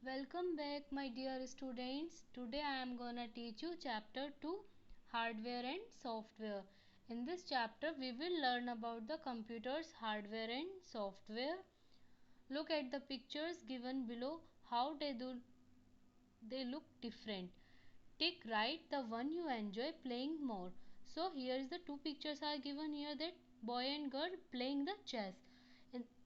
Welcome back my dear students. Today I am gonna teach you chapter 2 hardware and software. In this chapter we will learn about the computer's hardware and software. Look at the pictures given below. How they look different. Take right the one you enjoy playing more. So here is the two pictures are given here, that boy and girl playing the chess.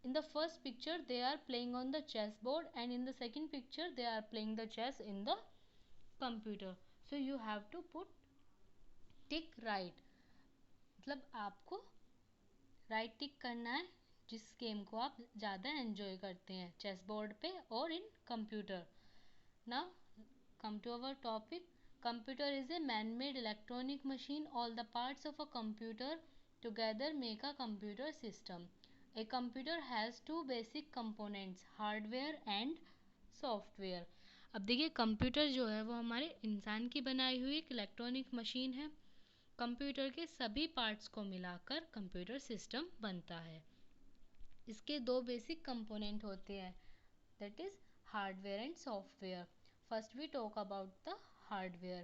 In the first picture they are playing on the chessboard, and in the second picture they are playing the chess in the computer. So you have to put tick right, मतलब आपको right टिक करना है जिस game को आप ज़्यादा enjoy करते हैं चेस बोर्ड पे और इन computer. Now come to our topic. Computer is a man-made electronic machine. All the parts of a computer together make a computer system. A computer has two basic components, hardware and software. अब देखिए computer जो है वो हमारे इंसान की बनाई हुई एक इलेक्ट्रॉनिक मशीन है. कंप्यूटर के सभी पार्ट्स को मिलाकर कंप्यूटर सिस्टम बनता है. इसके दो बेसिक कंपोनेंट होते हैं, that is hardware and software. First we talk about the hardware.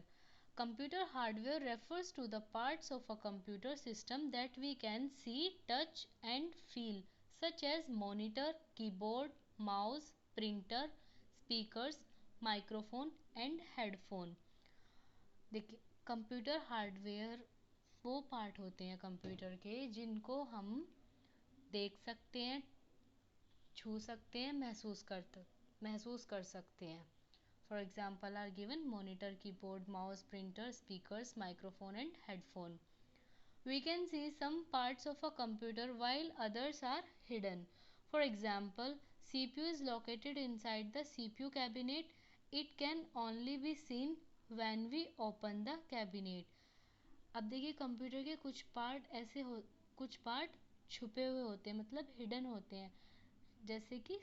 Computer hardware refers to the parts of a computer system that we can see, touch and feel, such as monitor, keyboard, mouse, printer, speakers, microphone and headphone. देखिए computer hardware वो part होते हैं computer के जिनको हम देख सकते हैं, छू सकते हैं, महसूस कर सकते हैं. For example are given monitor, keyboard, mouse, printer, speakers, microphone and headphone. We can see some parts of a computer while others are hidden. For example, CPU is located inside the CPU cabinet. It can only be seen when we open the cabinet. अब देखिए computer के कुछ part छुपे हुए होते हैं, मतलब hidden होते हैं. जैसे कि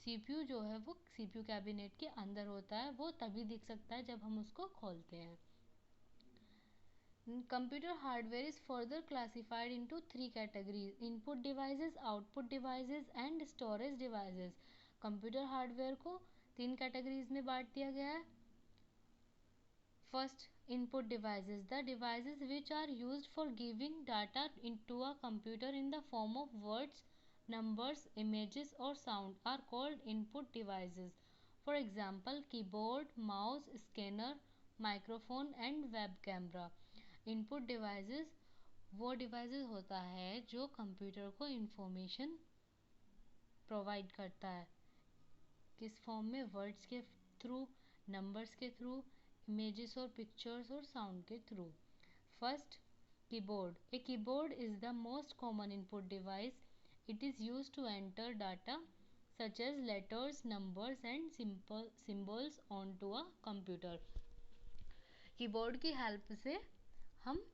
सीपीयू जो है वो सीपीयू कैबिनेट के अंदर होता है, वो तभी दिख सकता है जब हम उसको खोलते हैं. Computer hardware is further classified into 3 categories, input devices, output devices and storage devices. Computer hardware को 3 कैटेगरीज में बांट दिया गया है. First, input devices. The devices which are used for giving data into a computer in the form of words, numbers, images or sound are called input devices. For example, keyboard, mouse, scanner, microphone and web camera. Input devices वो devices होता है जो computer को information provide करता है. किस form में? Words के थ्रू, नंबर्स के through, images or pictures or sound के through. First, keyboard. A keyboard is the most common input device. It is used to enter data such as letters, numbers and symbols onto a computer. Keyboard की help से हम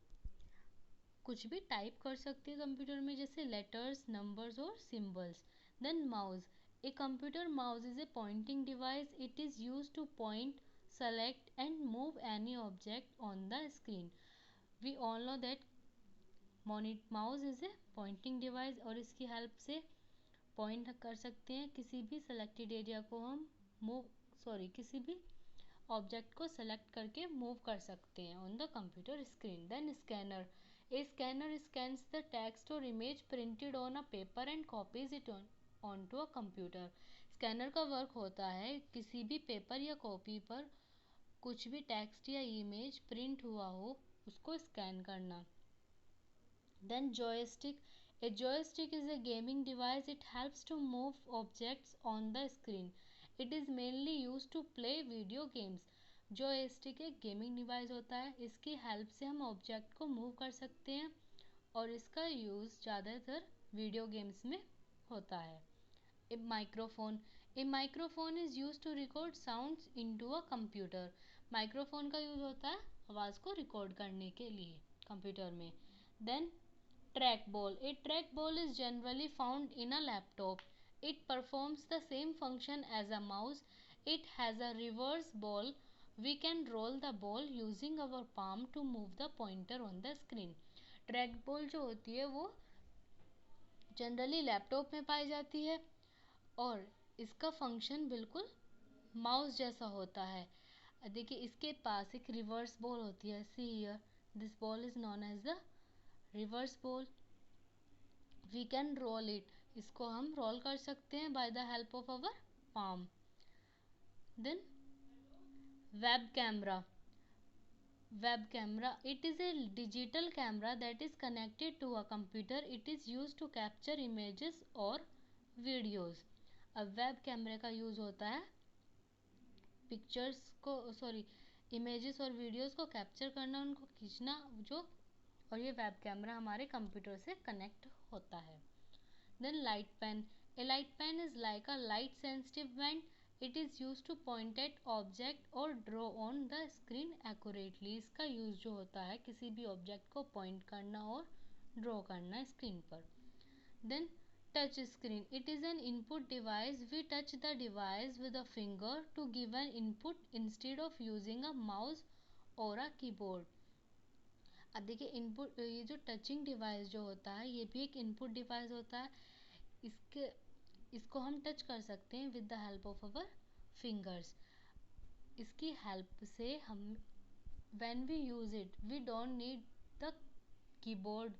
कुछ भी type कर सकते हैं computer में, जैसे लेटर्स, नंबर्स और symbols. Then mouse. A computer mouse is a pointing device. It is used to point, select and move any object on the screen. We all know that mouse is a pointing device और इसकी help से point कर सकते हैं किसी भी selected area को. हम किसी भी ऑब्जेक्ट को सेलेक्ट करके मूव कर सकते हैं on the computer screen. Then scanner. A scanner scans the text और image printed on a paper and copies it on to a computer. Scanner का वर्क होता है किसी भी पेपर या कॉपी पर कुछ भी टेक्स्ट या इमेज प्रिंट हुआ हो उसको स्कैन करना. Then joystick. A joystick is a gaming device. It helps to move objects on the screen. It is mainly use to play video games. Joystick एक गेमिंग डिवाइस होता है, इसकी help से हम ऑब्जेक्ट को मूव कर सकते हैं और इसका यूज़ ज़्यादातर वीडियो गेम्स में होता है. A microphone. A microphone is used to record sounds into a computer. Microphone का यूज़ होता है आवाज़ को रिकॉर्ड करने के लिए कंप्यूटर में. Then track ball. A track ball is generally found in a laptop. It performs the same function as a mouse. It has a reverse ball. We can roll the ball using our palm to move the pointer on the screen. Track ball जो होती है वो generally laptop में पाई जाती है और इसका function बिल्कुल माउस जैसा होता है। देखिए इसके पास एक रिवर्स बॉल होती है। See here, this ball is known as the reverse ball. We can roll it, इसको हम रोल कर सकते हैं by the help of our palm. Then web camera. Web camera, it is a digital camera that is connected to a computer. It is used to capture images और videos. अब web कैमरे का use होता है pictures को, sorry, images और videos को capture करना, उनको खींचना जो, और ये वेब कैमरा हमारे कंप्यूटर से कनेक्ट होता है। Then light pen. A light pen is like a light sensitive pen. It is used to point at object और draw on the screen accurately. इसका यूज जो होता है किसी भी ऑब्जेक्ट को पॉइंट करना और ड्रॉ करना स्क्रीन पर। Then touch screen. It is an input device. We touch the device with a finger to give an input instead of using a mouse or a keyboard. अब देखिए input, ये जो touching device जो होता है ये भी एक इनपुट डिवाइस होता है। इसके इसको हम टच कर सकते हैं with the help of our fingers. इसकी हेल्प से हम when we use it we don't need the keyboard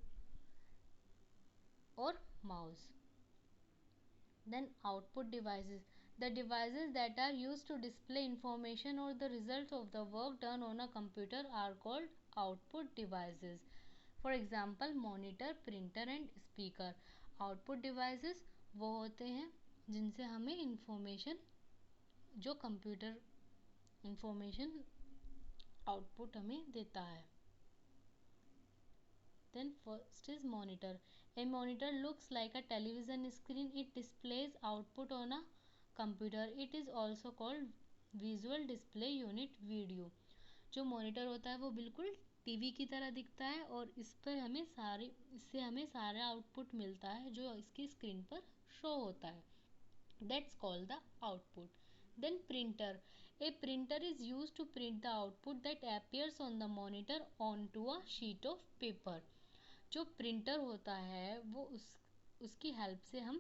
और mouse. Then output devices. The devices that are used to display information or the results of the work done on a computer are called output devices. For example, monitor, printer and speaker. Output devices वो होते हैं जिनसे हमें information, जो computer information output हमें देता है। Then first is monitor. A monitor looks like a television screen. It displays output on a computer. It is also called visual display unit video. जो मॉनिटर होता है वो बिल्कुल टीवी की तरह दिखता है और इससे हमें सारा आउटपुट मिलता है जो इसकी स्क्रीन पर शो होता है। That's called the output. Then printer. A printer is used to print the output that appears on the monitor onto a sheet of paper. जो प्रिंटर होता है वो उसकी हेल्प से हम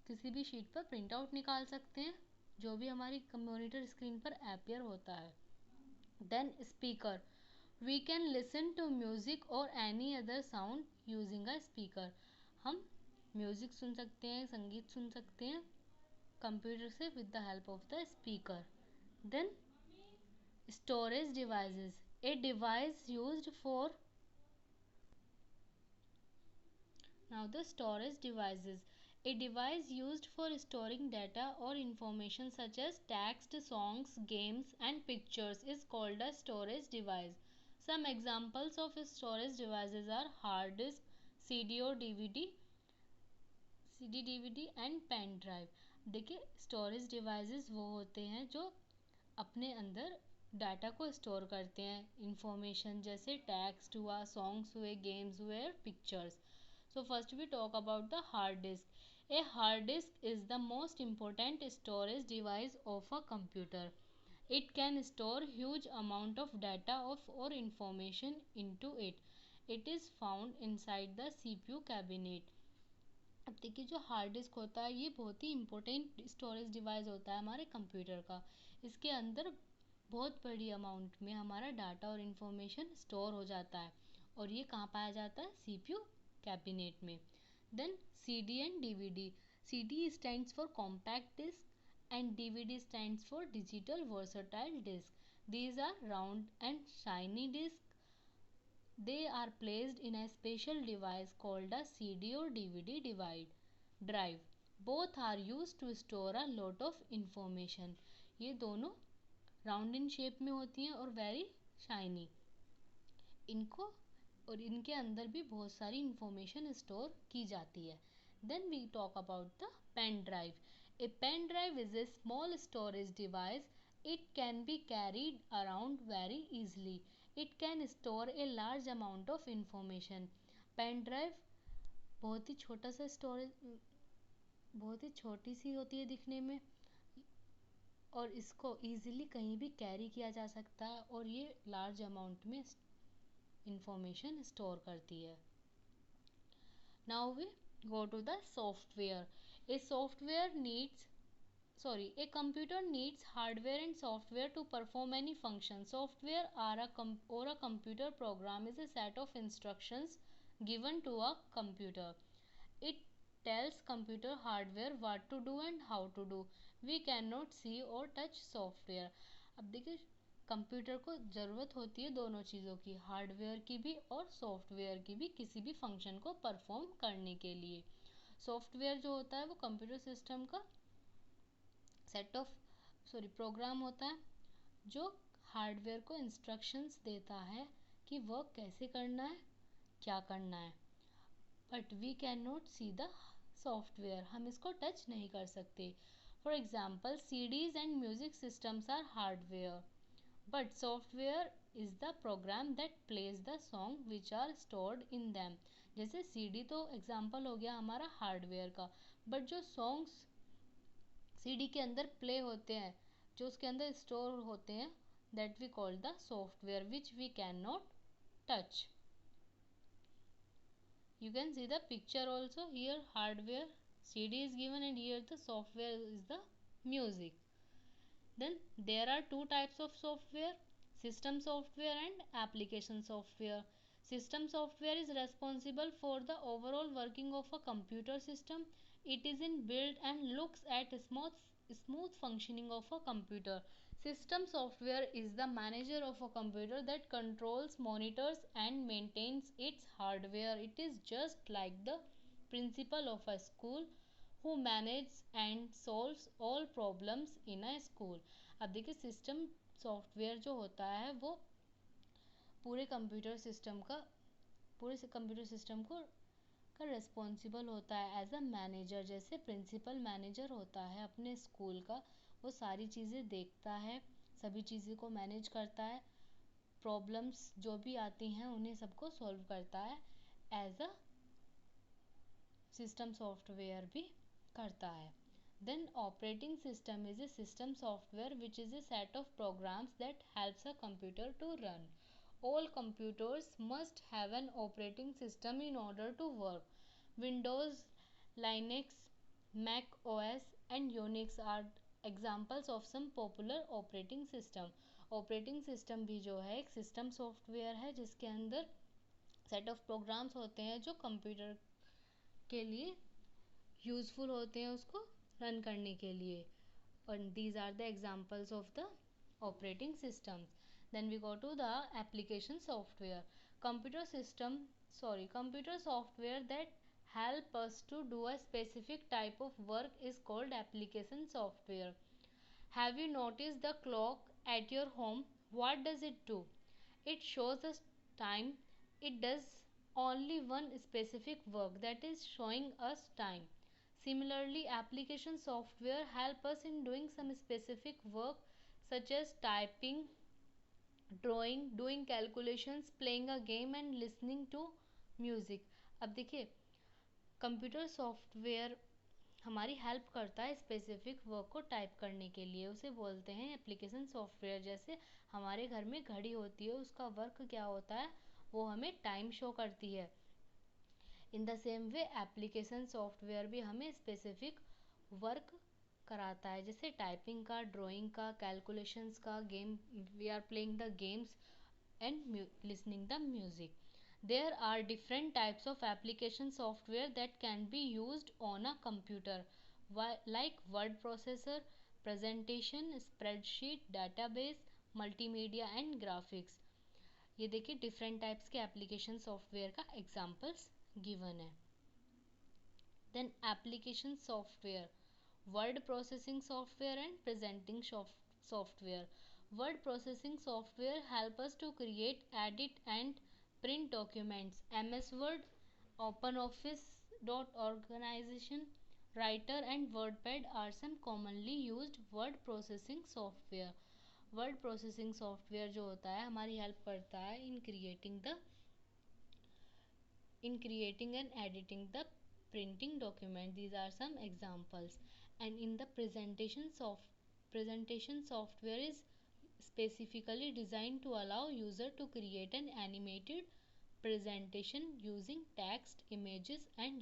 किसी भी शीट पर प्रिंट आउट निकाल सकते हैं जो भी हमारी मॉनिटर स्क्रीन पर अपियर होता है। Then speaker. We can listen to music और any other sound using a speaker. हम म्यूजिक सुन सकते हैं, संगीत सुन सकते हैं कंप्यूटर से with the help of the speaker. Then storage devices. A device used for Now the storage devices. A device used for storing data or information such as text, songs, games and pictures is called a storage device. Some examples of storage devices are hard disk, CD or DVD, CD-DVD and pen drive. देखिए storage devices वो होते हैं जो अपने अंदर data को store करते हैं, इंफॉर्मेशन जैसे टेक्स्ट हुआ, सॉन्ग्स हुए, गेम्स हुए और pictures. So first we talk about the hard disk. A hard disk is the most important storage device of a computer. It can store huge amount of data or information into it. It is found inside the CPU cabinet. अब देखिए जो hard disk होता है ये बहुत ही important storage device होता है हमारे कंप्यूटर का। इसके अंदर बहुत बड़ी अमाउंट में हमारा डाटा और इन्फॉर्मेशन स्टोर हो जाता है और ये कहाँ पाया जाता है? CPU कैबिनेट में. Then CD and DVD. CD stands for compact disc and DVD stands for digital versatile disc. These are round and shiny disc. They are placed in a special device called a CD or DVD drive. Both are used to store a lot of information. ये दोनों round in shape में होती हैं और very shiny. इनको और इनके अंदर भी बहुत सारी इंफॉर्मेशन स्टोर की जाती है. Then we talk about the pen drive. A pen drive is a small storage device. It can be carried around very easily. It can store a large amount of information. Pen drive बहुत ही छोटा सा storage, बहुत ही छोटी सी होती है दिखने में और इसको इजीली कहीं भी कैरी किया जा सकता है और ये लार्ज अमाउंट में इंफॉर्मेशन स्टोर करती है. Now we go to the software. A software needs A computer needs hardware and software to perform any function. Software or a computer program is a set of instructions given to a computer. It tells computer hardware what to do and how to do. We cannot see or touch software. अब देखिए computer को ज़रूरत होती है दोनों चीज़ों की, hardware की भी और सॉफ्टवेयर की भी, किसी भी फंक्शन को परफॉर्म करने के लिए। सॉफ्टवेयर जो होता है वो कंप्यूटर सिस्टम का प्रोग्राम होता है जो हार्डवेयर को इंस्ट्रक्शंस देता है कि वर्क कैसे करना है, क्या करना है। But we can not see the software, हम इसको टच नहीं कर सकते। For example CDs and music systems are hardware, but software is the program that plays the song which are stored in them. जैसे CD तो example हो गया हमारा हार्डवेयर का, बट जो सॉन्ग्स CD के अंदर प्ले होते हैं, जो उसके अंदर स्टोर होते हैं, that we call the software which we can not touch. You can see the picture also. Here hardware CD is given and here the software is the music. Then there are two types of software: system software and application software. System software is responsible for the overall working of a computer system. It is inbuilt and looks at smooth functioning of a computer. System software is the manager of a computer that controls, monitors and maintains its hardware. It is just like the principal of a school who manages and solves all problems in a school. अब देखिए system software जो होता है वो पूरे computer system को का responsible होता है एज अ मैनेजर। जैसे प्रिंसिपल मैनेजर होता है अपने स्कूल का, वो सारी चीज़ें देखता है, सभी चीज़ों को मैनेज करता है, प्रॉब्लम्स जो भी आती हैं उन्हें सबको सॉल्व करता है, एज अ सिस्टम सॉफ्टवेयर भी करता है। Then operating system is a system software which is a set of programs that helps a computer to run. All computers must have an operating system in order to work. Windows, Linux, Mac OS and Unix are examples of some popular operating system. Operating system भी जो है एक system software है जिसके अंदर set of programs होते हैं जो कंप्यूटर के लिए यूज़फुल होते हैं उसको रन करने के लिए। And these are the examples of the operating systems. Then we go to the application software. Computer software that help us to do a specific type of work is called application software. Have you noticed the clock at your home? What does it do? It shows us time. It does only one specific work, that is showing us time. Similarly, application software help us in doing some specific work such as typing, drawing, doing calculations, playing a game and listening to music. अब देखिए computer software हमारी help करता है specific work को type करने के लिए, उसे बोलते हैं एप्लीकेशन सॉफ्टवेयर। जैसे हमारे घर में घड़ी होती है, उसका वर्क क्या होता है, वो हमें टाइम शो करती है। In the same way application software भी हमें स्पेसिफिक वर्क कराता है, जैसे टाइपिंग का, ड्राइंग का, कैलकुलेशंस का, game we are playing the games and listening the music. There are different types of application software that can be used on a computer, like word processor, presentation, spreadsheet, database, multimedia and graphics. ये देखिए different types के application software का examples given है. Then application software, word processing software and presenting software. Word processing software help us to create, edit and print documents. MS Word, OpenOffice organization, Writer and WordPad are some commonly used word processing software. Word processing software जो होता है हमारी help करता है in creating and editing the printing document. These are some examples. And in the presentation software is specifically designed to allow user to create an animated presentation using text, images and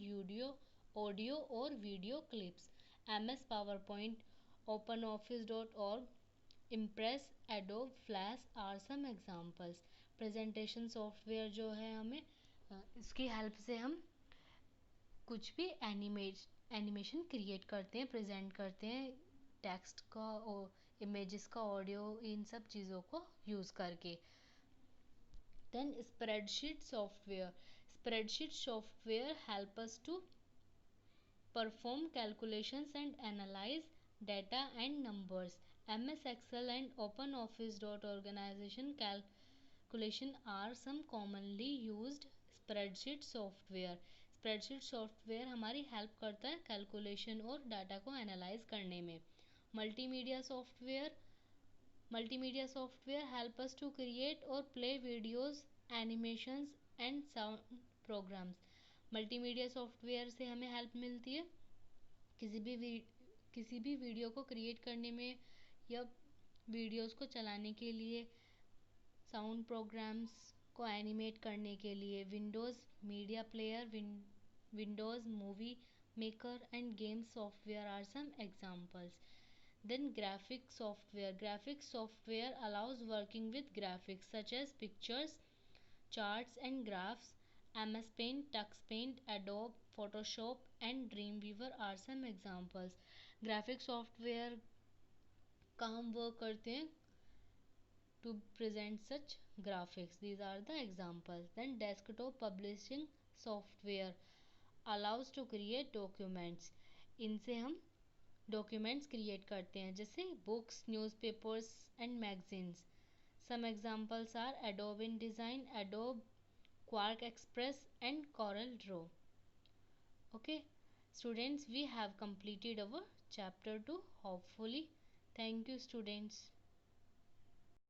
audio or video clips. MS PowerPoint openoffice.org, Impress, Adobe Flash are some examples. Presentation software जो है हमें इसकी help से हम कुछ भी animation create करते हैं, प्रेजेंट करते हैं, टेक्स्ट का और इमेजेस का, ऑडियो, इन सब चीज़ों को यूज़ करके. Then spreadsheet software help us to perform calculations and analyze data and numbers. MS Excel and OpenOffice. Organization calculation are some commonly used spreadsheet software. Spreadsheet software हमारी help करता है calculation और data को analyse करने में. Multimedia software help us to create or play videos, animations and sound programs. Multimedia software से हमें help मिलती है किसी भी वीडियो को क्रिएट करने में या वीडियोस को चलाने के लिए, साउंड प्रोग्राम्स को एनिमेट करने के लिए. Windows media player, Windows movie maker and game software are some examples. Then graphics software allows working with graphics such as pictures, charts and graphs. MS Paint, TuxPaint, Adobe, Photoshop and Dreamweaver are some examples. Graphic software का हम work करते हैं to present such graphics. These are the examples. Then desktop publishing software allows to create documents. इनसे हम documents create करते हैं, जैसे books, newspapers and magazines. Some examples are Adobe InDesign, Adobe Quark Express and Corel Draw. Okay, students, we have completed our chapter 2 hopefully. Thank you, students.